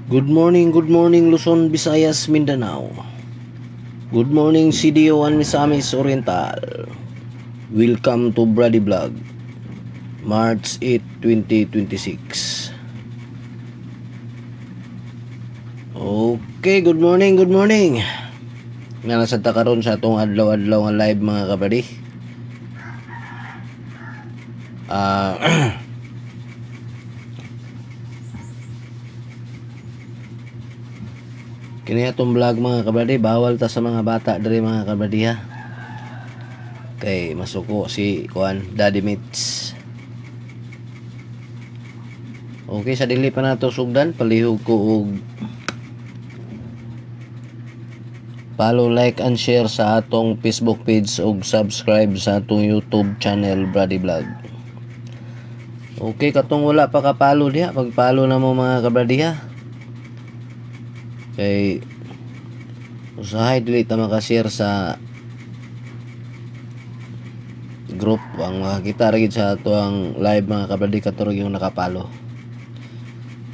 Good morning Luzon, Visayas, Mindanao. Good morning CDO1 Misamis Oriental. Welcome to Brady Vlog, March 8, 2026. Okay, good morning. Nga nasad ta karon sa atong adlaw-adlaw nga live mga kabady. Kini atong vlog mga kabady, bawal ta sa mga bata diri mga kabady ha. Kay masuko si Daddy Mitch. Okay, sa dili pa nato sugdan, palihog ko og follow, like, and share sa atong Facebook page ug subscribe sa atong YouTube channel Brady Vlog. Okay, katong wala pa ka-follow diha, pag-follow na mo mga kabrady ha. Kay usahay dili ta maka-share sa group ang makakita ra gid sa ato ang live mga kabrady katurog yung nakapalo.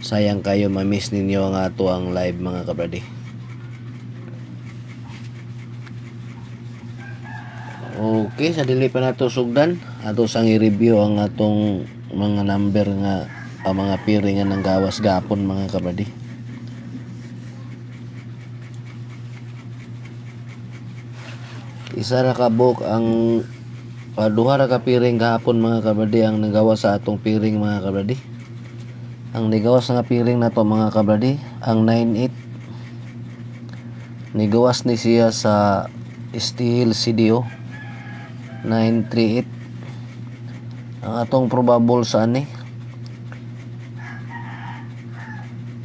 Sayang kayo ma-miss ninyo ang ato ang live mga kabrady. Okay, sa dili pa nato sugdan, ato sang i-review ang atong mga number nga ang mga piring nga nang gawas gapon mga kabrady. Isa ra ka book ang duha ra ka piring gahapon mga kabrady ang nagawas sa atong piring mga kabrady. Ang nigawas nga piring nato mga kabrady, ang 98 nigawas ni siya sa steel CDO 938. Ang atong probable sa ani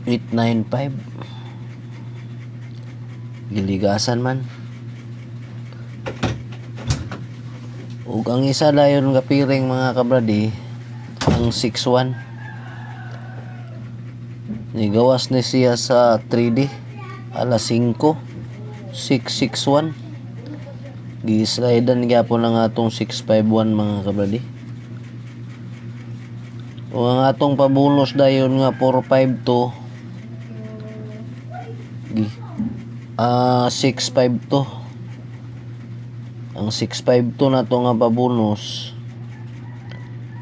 895 giligasan man. Ug ang isa dayon nga piring mga kabrady, ang 61 nigawas ni siya sa 3D alas 5 661 gi-slidean gyapon ang atong 651 mga kabrady. O ang atong pabunos dayon nga 452 652. Ang 652 na to nga pabunos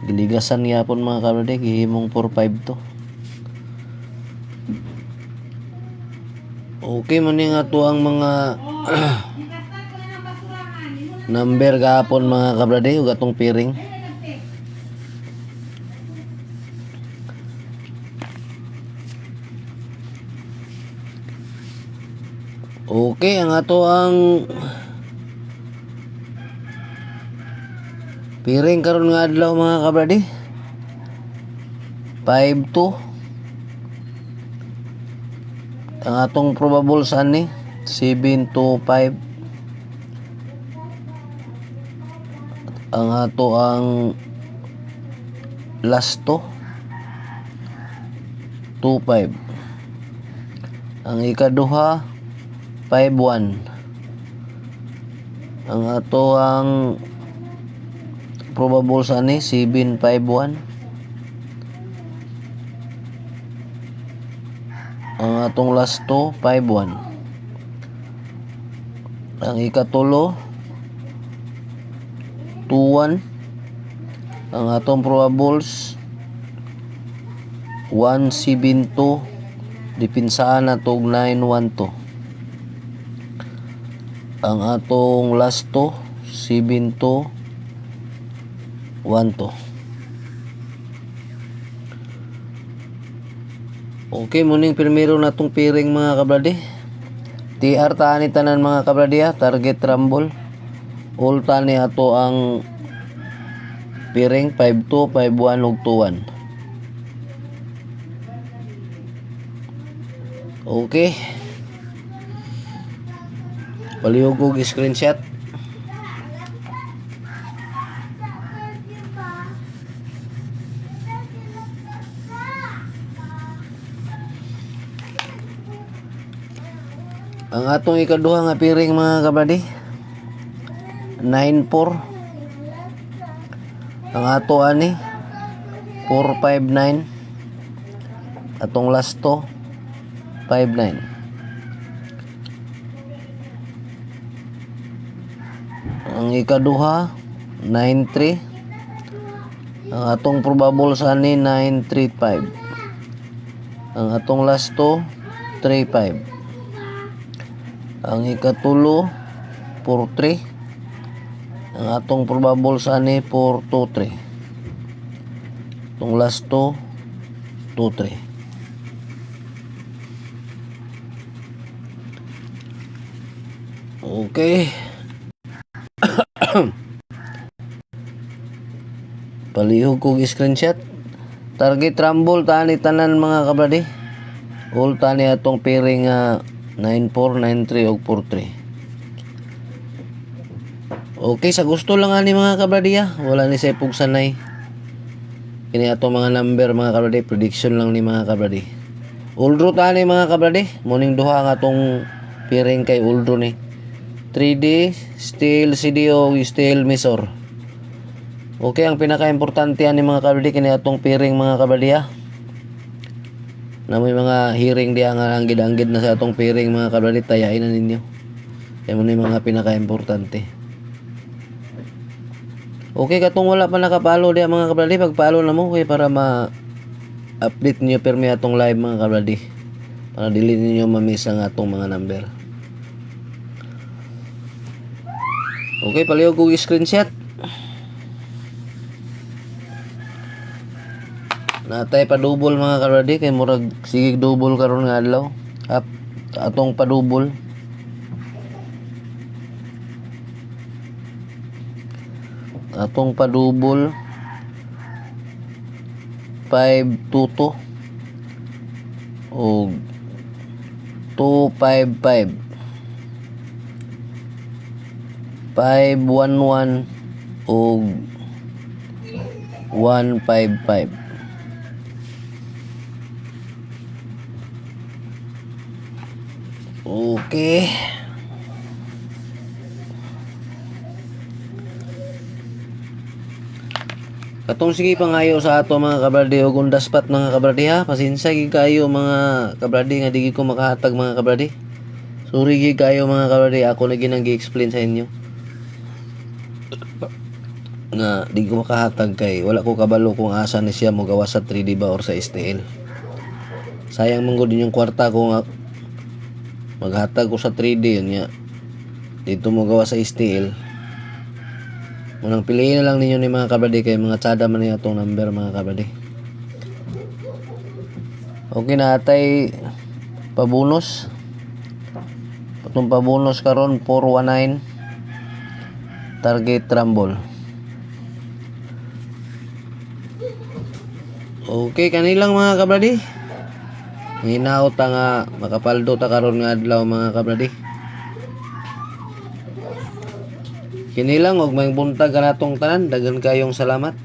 giligasan gyapon mga kabrady, gihimong 452. Okay man nga to ang mga number gahapon mga kabrady ug atong piring. Okay, ang ato ang piring karon nga adlaw mga kabrady 52. Ang atong probable sa ni 725. Ang ato ang last to 25. Ang ikaduha 51. Ang ato ang probable sa ni 751. Ang atong last to 51. Ang ikatulo 21. Ang atong probables 172. Dipinsaan na tog 912. Ang atong last to 7212. Okay, muning primero natong piring mga kabrady. TR tani tanan mga kabrady ha, target rumble. All tani ato ang piring 52, 51 ug 21. Okay. Palihog og screenshot. Ang atong ikaduha nga piring mga kabrady 94. Ang ato ani 459. Atong last to 59. Ang ikaduha 93. Ang atong probable sa ani 935. Ang atong lasto 35. Ang ikatulo 43. Ang atong probable sa ani 423. Itong lasto 23. Okay. Palihog kong screenshot. Target rumble tani tanan mga kabradi. All tani atong pairing 9493 ug 43. Okay, sa gusto lang ani mga kabradi wala ni sa ipog sanay. Kini atong mga number mga kabradi, prediction lang ni mga kabradi. Uldro tani mga kabradi, morning duha nga atong pairing kay uldro ni. 3D, steel CDO, steel Misor. Okay, ang pinaka-importante ani mga kabradi kini atong pairing mga kabradi na may mga hearing diya nga anggid-anggid na sa atong pairing mga kabradi, tayain na ninyo. Kaya mo na yung mga pinaka-importante. Okay, katong wala pa nakapalo diya mga kabradi, pagpalo na mo okay, para ma-update niyo permi atong live mga kabradi. Para dili ninyo ma-miss ang atong mga number. Okay, palihog ko screenshot. Natay pa double mga kabradi, kay murag sige double karon nga adlaw. Atong pa double. Atong pa double 522 o 255 511 o 155. Okay. Katong sige pangayo sa ato mga kabradi ug undaspat mga kabradi Pasensya gid kayo mga kabradi nga di ko makahatag mga kabradi. Sorry gid kayo mga kabradi, ako na ginang gi-explain sa inyo. Nga di ko makahatag kay wala ko kabalo kung asa ni siya mo gawa sa 3D ba or sa STL. Sayang man gud yung kwarta ko nga maghatag ko sa 3D yun nga. Dito mo gawa sa STL. Munang piliin na lang ninyo ni mga kabradi kay mga tsada man yung atong number mga kabradi. Okay na atay pabonus. Itong pabonus karon 419 target rumble. Okay, kanilang mga kabradi. Hinaot nga makapaldo ta karon nga adlaw mga kabradi. Kini lang og may buntag kanatong tanan, dagan kayong salamat.